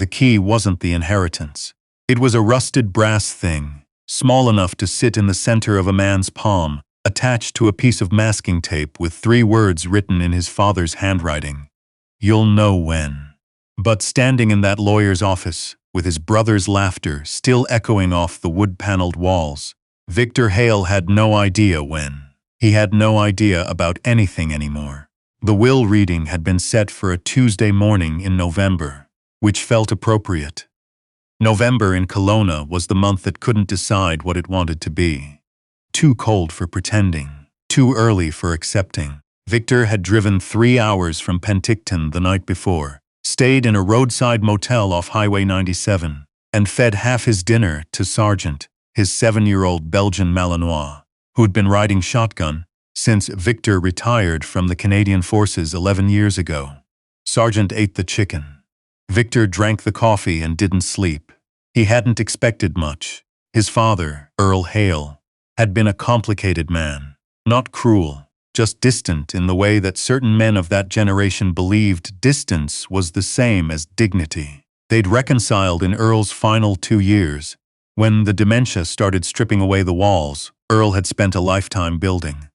The key wasn't the inheritance. It was a rusted brass thing, small enough to sit in the center of a man's palm, attached to a piece of masking tape with 3 words written in his father's handwriting. "You'll know when." But standing in that lawyer's office, with his brother's laughter still echoing off the wood-paneled walls, Victor Hale had no idea when. He had no idea about anything anymore. The will reading had been set for a Tuesday morning in November, which felt appropriate. November in Kelowna was the month that couldn't decide what it wanted to be. Too cold for pretending, too early for accepting. Victor had driven 3 hours from Penticton the night before, stayed in a roadside motel off Highway 97, and fed half his dinner to Sergeant, his 7-year-old Belgian Malinois, who'd been riding shotgun since Victor retired from the Canadian Forces 11 years ago. Sergeant ate the chicken. Victor drank the coffee and didn't sleep. He hadn't expected much. His father, Earl Hale, had been a complicated man, not cruel, just distant in the way that certain men of that generation believed distance was the same as dignity. They'd reconciled in Earl's final 2 years. When the dementia started stripping away the walls Earl had spent a lifetime building.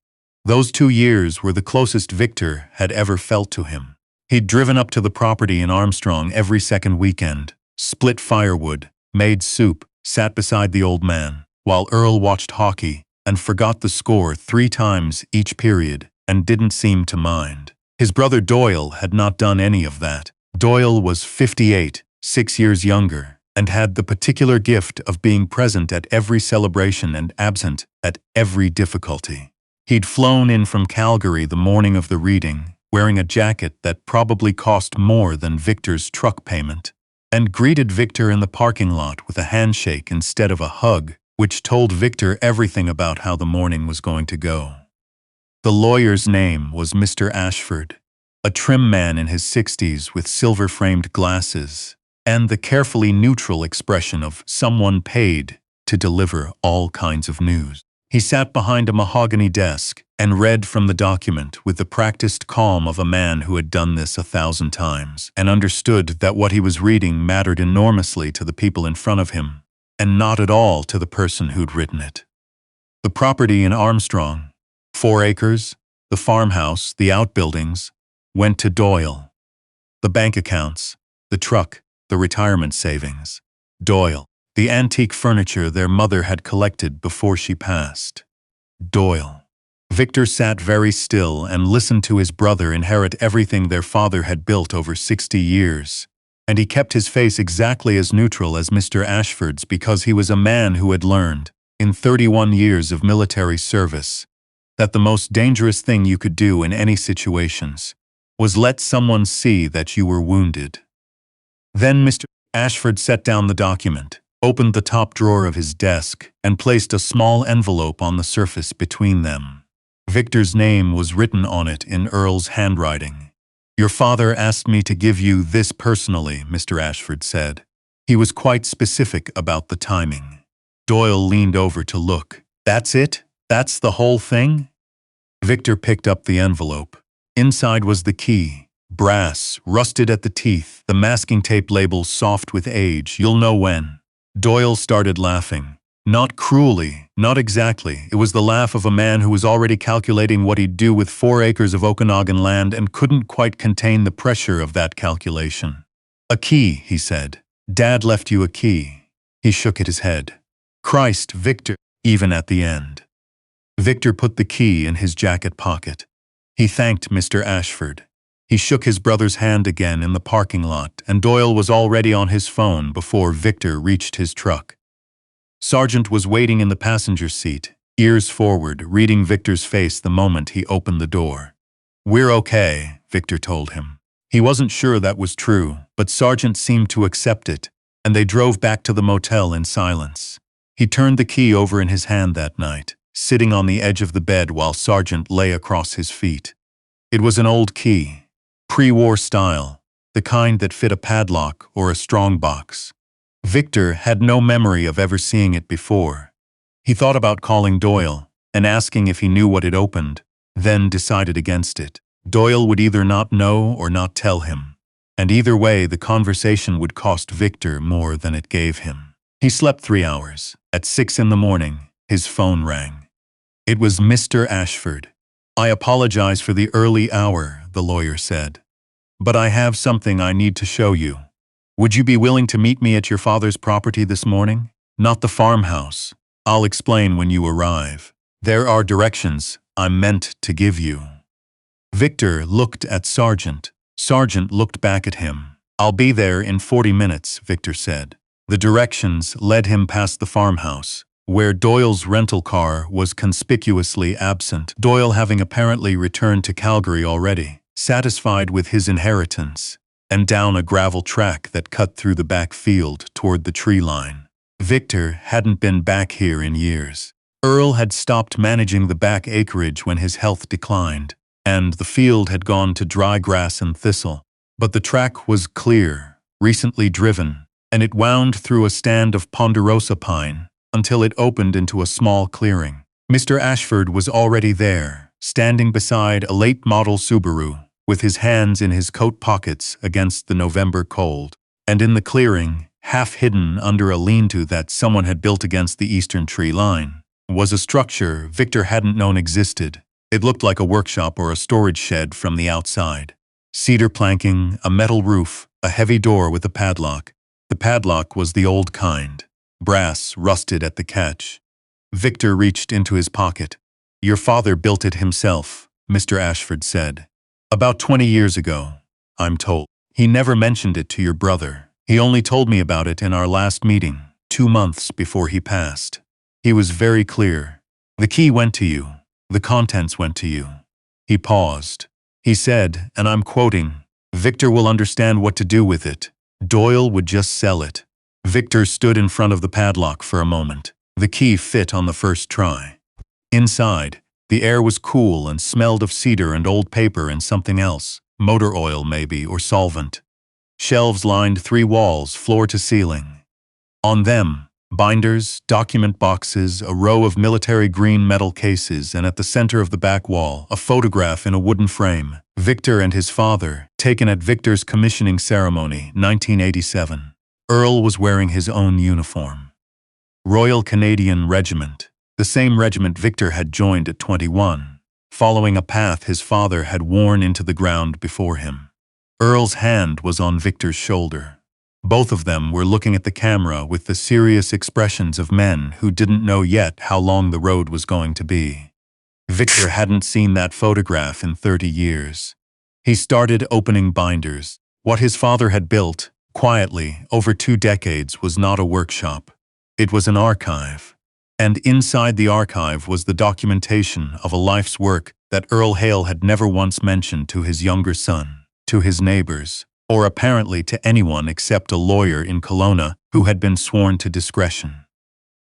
Those 2 years were the closest Victor had ever felt to him. He'd driven up to the property in Armstrong every second weekend, split firewood, made soup, sat beside the old man, while Earl watched hockey and forgot the score 3 times each period and didn't seem to mind. His brother Doyle had not done any of that. Doyle was 58, 6 years younger, and had the particular gift of being present at every celebration and absent at every difficulty. He'd flown in from Calgary the morning of the reading, wearing a jacket that probably cost more than Victor's truck payment, and greeted Victor in the parking lot with a handshake instead of a hug, which told Victor everything about how the morning was going to go. The lawyer's name was Mr. Ashford, a trim man in his 60s with silver-framed glasses, and the carefully neutral expression of someone paid to deliver all kinds of news. He sat behind a mahogany desk and read from the document with the practiced calm of a man who had done this 1,000 times and understood that what he was reading mattered enormously to the people in front of him, and not at all to the person who'd written it. The property in Armstrong, 4 acres, the farmhouse, the outbuildings, went to Doyle. The bank accounts, the truck, the retirement savings. Doyle. The antique furniture their mother had collected before she passed. Doyle. Victor sat very still and listened to his brother inherit everything their father had built over 60 years, and he kept his face exactly as neutral as Mr. Ashford's because he was a man who had learned, in 31 years of military service, that the most dangerous thing you could do in any situations was let someone see that you were wounded. Then Mr. Ashford set down the document, opened the top drawer of his desk, and placed a small envelope on the surface between them. Victor's name was written on it in Earl's handwriting. "Your father asked me to give you this personally," Mr. Ashford said. He was quite specific about the timing. Doyle leaned over to look. "That's it? That's the whole thing?" Victor picked up the envelope. Inside was the key. Brass, rusted at the teeth, the masking tape label soft with age. "You'll know when." Doyle started laughing. Not cruelly, not exactly. It was the laugh of a man who was already calculating what he'd do with 4 acres of Okanagan land and couldn't quite contain the pressure of that calculation. "A key," he said. "Dad left you a key." He shook his head. "Christ, Victor," even at the end. Victor put the key in his jacket pocket. He thanked Mr. Ashford. He shook his brother's hand again in the parking lot, and Doyle was already on his phone before Victor reached his truck. Sergeant was waiting in the passenger seat, ears forward, reading Victor's face the moment he opened the door. "We're okay," Victor told him. He wasn't sure that was true, but Sergeant seemed to accept it, and they drove back to the motel in silence. He turned the key over in his hand that night, sitting on the edge of the bed while Sergeant lay across his feet. It was an old key. Pre-war style, the kind that fit a padlock or a strongbox. Victor had no memory of ever seeing it before. He thought about calling Doyle and asking if he knew what it opened, then decided against it. Doyle would either not know or not tell him. And either way, the conversation would cost Victor more than it gave him. He slept 3 hours. At 6 in the morning, his phone rang. It was Mr. Ashford. "I apologize for the early hour," the lawyer said. "But I have something I need to show you. Would you be willing to meet me at your father's property this morning? Not the farmhouse. I'll explain when you arrive. There are directions I'm meant to give you." Victor looked at Sargent. Sargent looked back at him. "I'll be there in 40 minutes, Victor said. The directions led him past the farmhouse, where Doyle's rental car was conspicuously absent, Doyle having apparently returned to Calgary already, satisfied with his inheritance, and down a gravel track that cut through the back field toward the tree line. Victor hadn't been back here in years. Earl had stopped managing the back acreage when his health declined, and the field had gone to dry grass and thistle. But the track was clear, recently driven, and it wound through a stand of ponderosa pine until it opened into a small clearing. Mr. Ashford was already there, standing beside a late-model Subaru, with his hands in his coat pockets against the November cold. And in the clearing, half hidden under a lean-to that someone had built against the eastern tree line, was a structure Victor hadn't known existed. It looked like a workshop or a storage shed from the outside. Cedar planking, a metal roof, a heavy door with a padlock. The padlock was the old kind, brass rusted at the catch. Victor reached into his pocket. "Your father built it himself," Mr. Ashford said. "About 20 years ago, I'm told. He never mentioned it to your brother. He only told me about it in our last meeting, 2 months before he passed. He was very clear. The key went to you. The contents went to you." He paused. He said, and I'm quoting, "Victor will understand what to do with it. Doyle would just sell it." Victor stood in front of the padlock for a moment. The key fit on the first try. Inside, the air was cool and smelled of cedar and old paper and something else, motor oil maybe, or solvent. Shelves lined 3 walls, floor to ceiling. On them, binders, document boxes, a row of military green metal cases, and at the center of the back wall, a photograph in a wooden frame. Victor and his father, taken at Victor's commissioning ceremony, 1987. Earl was wearing his own uniform. Royal Canadian Regiment, the same regiment Victor had joined at 21, following a path his father had worn into the ground before him. Earl's hand was on Victor's shoulder. Both of them were looking at the camera with the serious expressions of men who didn't know yet how long the road was going to be. Victor hadn't seen that photograph in 30 years. He started opening binders. What his father had built, quietly, over 2 decades, was not a workshop. It was an archive. And inside the archive was the documentation of a life's work that Earl Hale had never once mentioned to his younger son, to his neighbors, or apparently to anyone except a lawyer in Kelowna who had been sworn to discretion.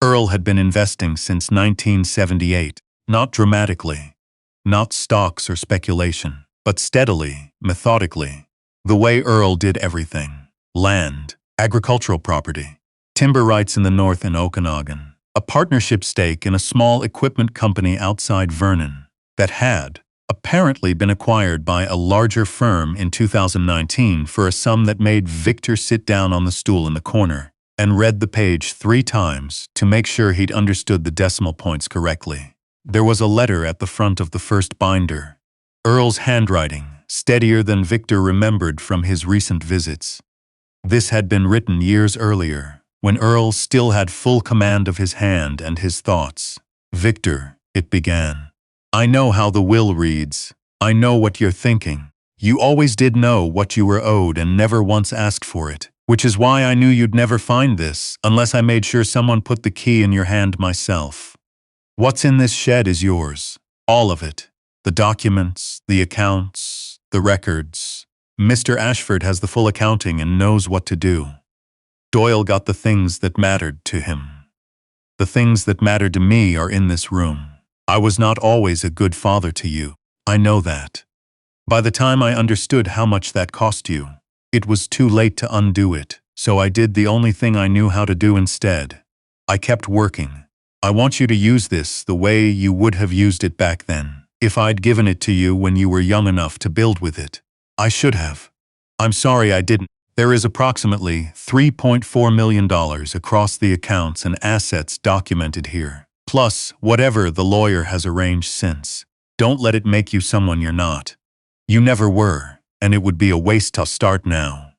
Earl had been investing since 1978, not dramatically, not stocks or speculation, but steadily, methodically, the way Earl did everything: land, agricultural property, timber rights in the north in Okanagan, a partnership stake in a small equipment company outside Vernon that had apparently been acquired by a larger firm in 2019 for a sum that made Victor sit down on the stool in the corner and read the page 3 times to make sure he'd understood the decimal points correctly. There was a letter at the front of the first binder. Earl's handwriting, steadier than Victor remembered from his recent visits. This had been written years earlier, when Earl still had full command of his hand and his thoughts. "Victor," it began, "I know how the will reads. I know what you're thinking. You always did know what you were owed and never once asked for it, which is why I knew you'd never find this unless I made sure someone put the key in your hand myself. What's in this shed is yours, all of it. The documents, the accounts, the records. Mr. Ashford has the full accounting and knows what to do. Doyle got the things that mattered to him. The things that mattered to me are in this room. I was not always a good father to you. I know that. By the time I understood how much that cost you, it was too late to undo it, so I did the only thing I knew how to do instead. I kept working. I want you to use this the way you would have used it back then. If I'd given it to you when you were young enough to build with it, I should have. I'm sorry I didn't. There is approximately $3.4 million across the accounts and assets documented here, plus whatever the lawyer has arranged since. Don't let it make you someone you're not. You never were, and it would be a waste to start now.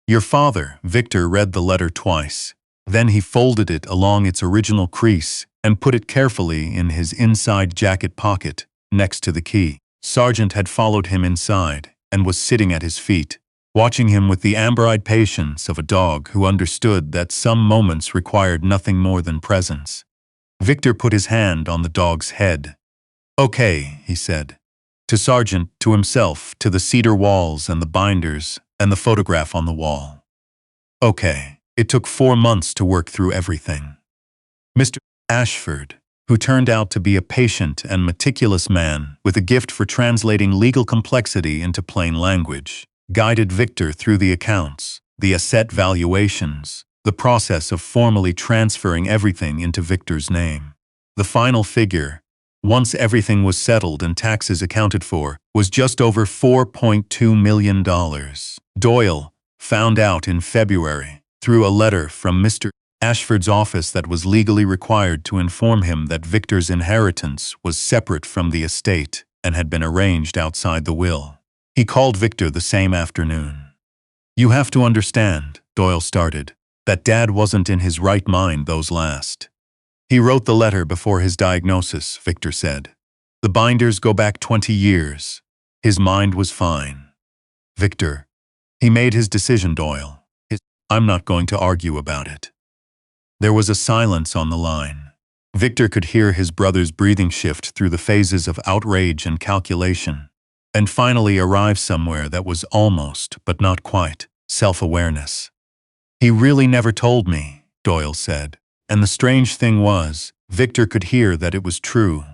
Your father, Victor, read the letter twice. Then he folded it along its original crease and put it carefully in his inside jacket pocket, next to the key. Sargent had followed him inside and was sitting at his feet, watching him with the amber-eyed patience of a dog who understood that some moments required nothing more than presence. Victor put his hand on the dog's head. "Okay," he said. To Sargent, to himself, to the cedar walls and the binders and the photograph on the wall. "Okay." It took 4 months to work through everything. Mr. Ashford, who turned out to be a patient and meticulous man with a gift for translating legal complexity into plain language, guided Victor through the accounts, the asset valuations, the process of formally transferring everything into Victor's name. The final figure, once everything was settled and taxes accounted for, was just over $4.2 million. Doyle found out in February, through a letter from Mr. Ashford's office that was legally required to inform him that Victor's inheritance was separate from the estate and had been arranged outside the will. He called Victor the same afternoon. "You have to understand," Doyle started, "that Dad wasn't in his right mind those last." "He wrote the letter before his diagnosis," Victor said. "The binders go back 20 years. His mind was fine." "Victor, he made his decision, Doyle. I'm not going to argue about it." There was a silence on the line. Victor could hear his brother's breathing shift through the phases of outrage and calculation, and finally arrive somewhere that was almost, but not quite, self-awareness. "He really never told me," Doyle said. And the strange thing was, Victor could hear that it was true,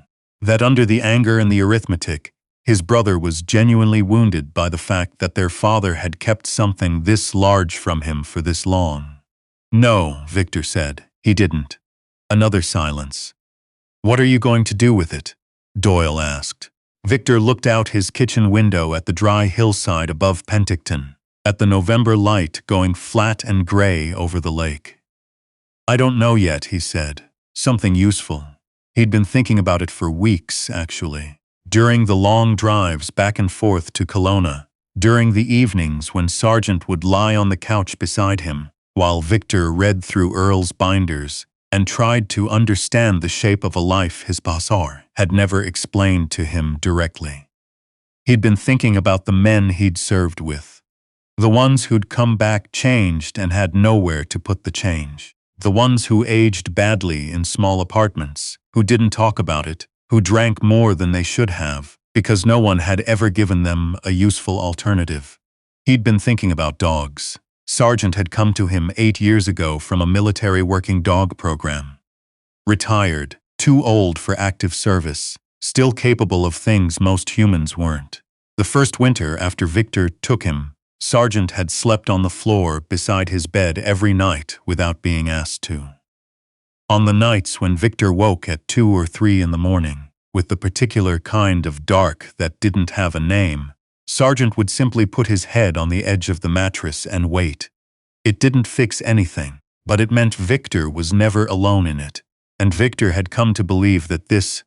that under the anger and the arithmetic, his brother was genuinely wounded by the fact that their father had kept something this large from him for this long. "No," Victor said, "he didn't." Another silence. "What are you going to do with it?" Doyle asked. Victor looked out his kitchen window at the dry hillside above Penticton, at the November light going flat and gray over the lake. "I don't know yet," he said. "Something useful." He'd been thinking about it for weeks, actually. During the long drives back and forth to Kelowna, during the evenings when Sargent would lie on the couch beside him, while Victor read through Earl's binders and tried to understand the shape of a life his pastor had never explained to him directly. He'd been thinking about the men he'd served with. The ones who'd come back changed and had nowhere to put the change. The ones who aged badly in small apartments, who didn't talk about it, who drank more than they should have, because no one had ever given them a useful alternative. He'd been thinking about dogs. Sargent had come to him 8 years ago from a military working dog program. Retired, too old for active service, still capable of things most humans weren't. The first winter after Victor took him, Sargent had slept on the floor beside his bed every night without being asked to. On the nights when Victor woke at 2 or 3 in the morning, with the particular kind of dark that didn't have a name, Sargent would simply put his head on the edge of the mattress and wait. It didn't fix anything, but it meant Victor was never alone in it, and Victor had come to believe that this,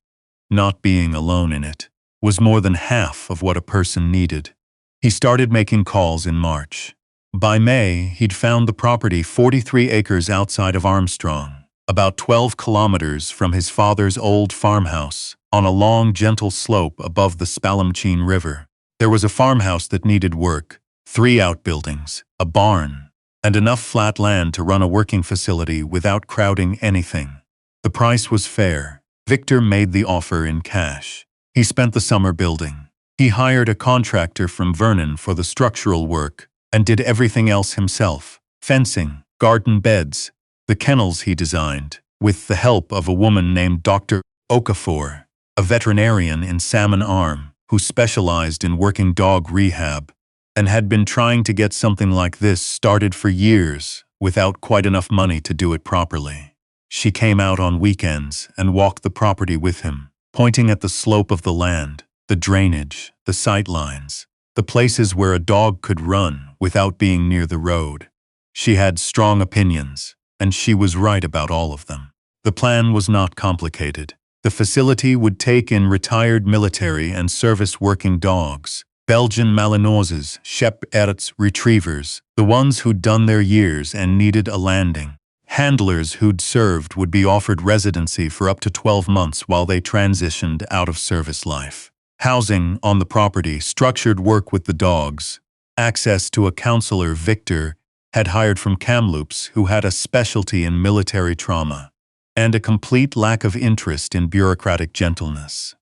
not being alone in it, was more than half of what a person needed. He started making calls in March. By May, he'd found the property 43 acres outside of Armstrong, about 12 kilometers from his father's old farmhouse, on a long, gentle slope above the Spalumcheen River. There was a farmhouse that needed work, 3 outbuildings, a barn, and enough flat land to run a working facility without crowding anything. The price was fair. Victor made the offer in cash. He spent the summer building. He hired a contractor from Vernon for the structural work and did everything else himself: fencing, garden beds, the kennels he designed, with the help of a woman named Dr. Okafor, a veterinarian in Salmon Arm, who specialized in working dog rehab, and had been trying to get something like this started for years without quite enough money to do it properly. She came out on weekends and walked the property with him, pointing at the slope of the land, the drainage, the sight lines, the places where a dog could run without being near the road. She had strong opinions, and she was right about all of them. The plan was not complicated. The facility would take in retired military and service-working dogs, Belgian Malinoises, Shepherd's Retrievers, the ones who'd done their years and needed a landing. Handlers who'd served would be offered residency for up to 12 months while they transitioned out of service life. Housing on the property, structured work with the dogs, access to a counselor Victor had hired from Kamloops who had a specialty in military trauma, and a complete lack of interest in bureaucratic gentleness.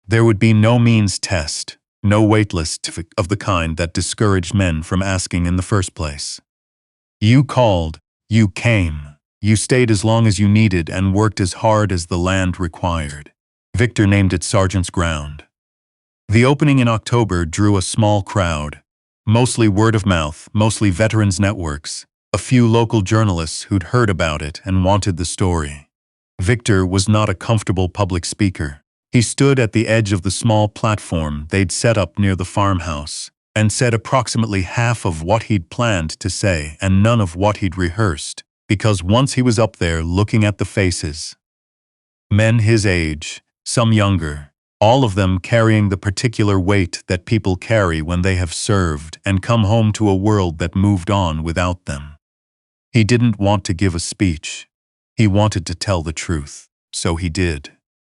There would be no means test, no waitlist of the kind that discouraged men from asking in the first place. You called, you came, you stayed as long as you needed and worked as hard as the land required. Victor named it Sergeant's Ground. The opening in October drew a small crowd, mostly word of mouth, mostly veterans networks, a few local journalists who'd heard about it and wanted the story. Victor was not a comfortable public speaker. He stood at the edge of the small platform they'd set up near the farmhouse and said approximately half of what he'd planned to say and none of what he'd rehearsed, because once he was up there looking at the faces, men his age, some younger, all of them carrying the particular weight that people carry when they have served and come home to a world that moved on without them. He didn't want to give a speech. He wanted to tell the truth, so he did.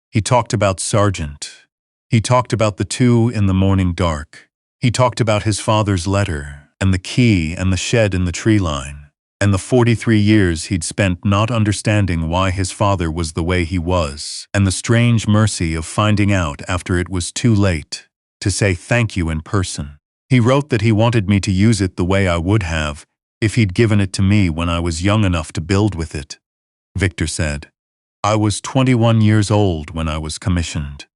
He talked about Sargent. He talked about the 2 in the morning dark. He talked about his father's letter, and the key and the shed in the tree line, and the 43 years he'd spent not understanding why his father was the way he was, and the strange mercy of finding out after it was too late to say thank you in person. He wrote that he wanted me to use it the way I would have if he'd given it to me when I was young enough to build with it. Victor said, I was 21 years old when I was commissioned.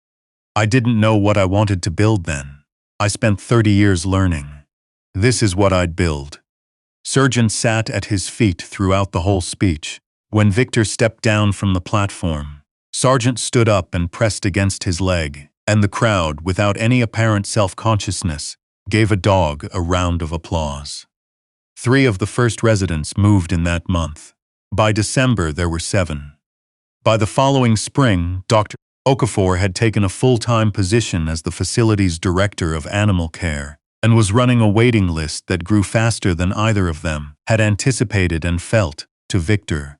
I didn't know what I wanted to build then. I spent 30 years learning. This is what I'd build. Sargent sat at his feet throughout the whole speech. When Victor stepped down from the platform, Sargent stood up and pressed against his leg, and the crowd, without any apparent self-consciousness, gave a dog a round of applause. 3 of the first residents moved in that month. By December, there were 7. By the following spring, Dr. Okafor had taken a full-time position as the facility's director of animal care and was running a waiting list that grew faster than either of them had anticipated and felt, to Victor,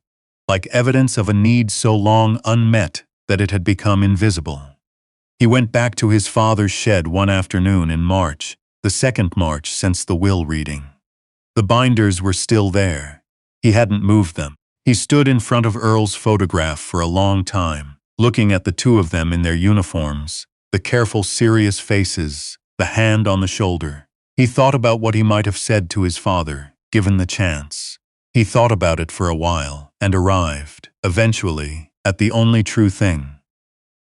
like evidence of a need so long unmet that it had become invisible. He went back to his father's shed one afternoon in March, the 2nd March since the will reading. The binders were still there. He hadn't moved them. He stood in front of Earl's photograph for a long time, looking at the 2 of them in their uniforms, the careful, serious faces, the hand on the shoulder. He thought about what he might have said to his father, given the chance. He thought about it for a while and arrived, eventually, at the only true thing.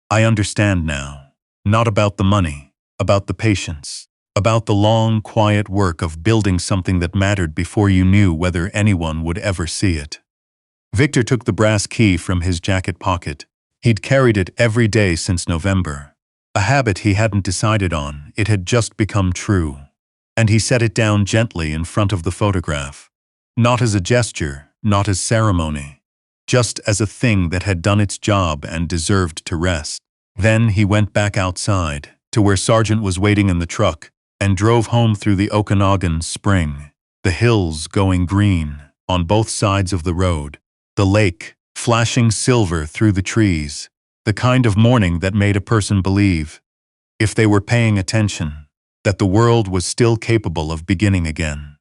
I understand now. Not about the money, about the patience, about the long, quiet work of building something that mattered before you knew whether anyone would ever see it. Victor took the brass key from his jacket pocket. He'd carried it every day since November. A habit he hadn't decided on, it had just become true. And he set it down gently in front of the photograph. Not as a gesture, not as ceremony. Just as a thing that had done its job and deserved to rest. Then he went back outside, to where Sargent was waiting in the truck, and drove home through the Okanagan spring, the hills going green on both sides of the road, the lake flashing silver through the trees, the kind of morning that made a person believe, if they were paying attention, that the world was still capable of beginning again.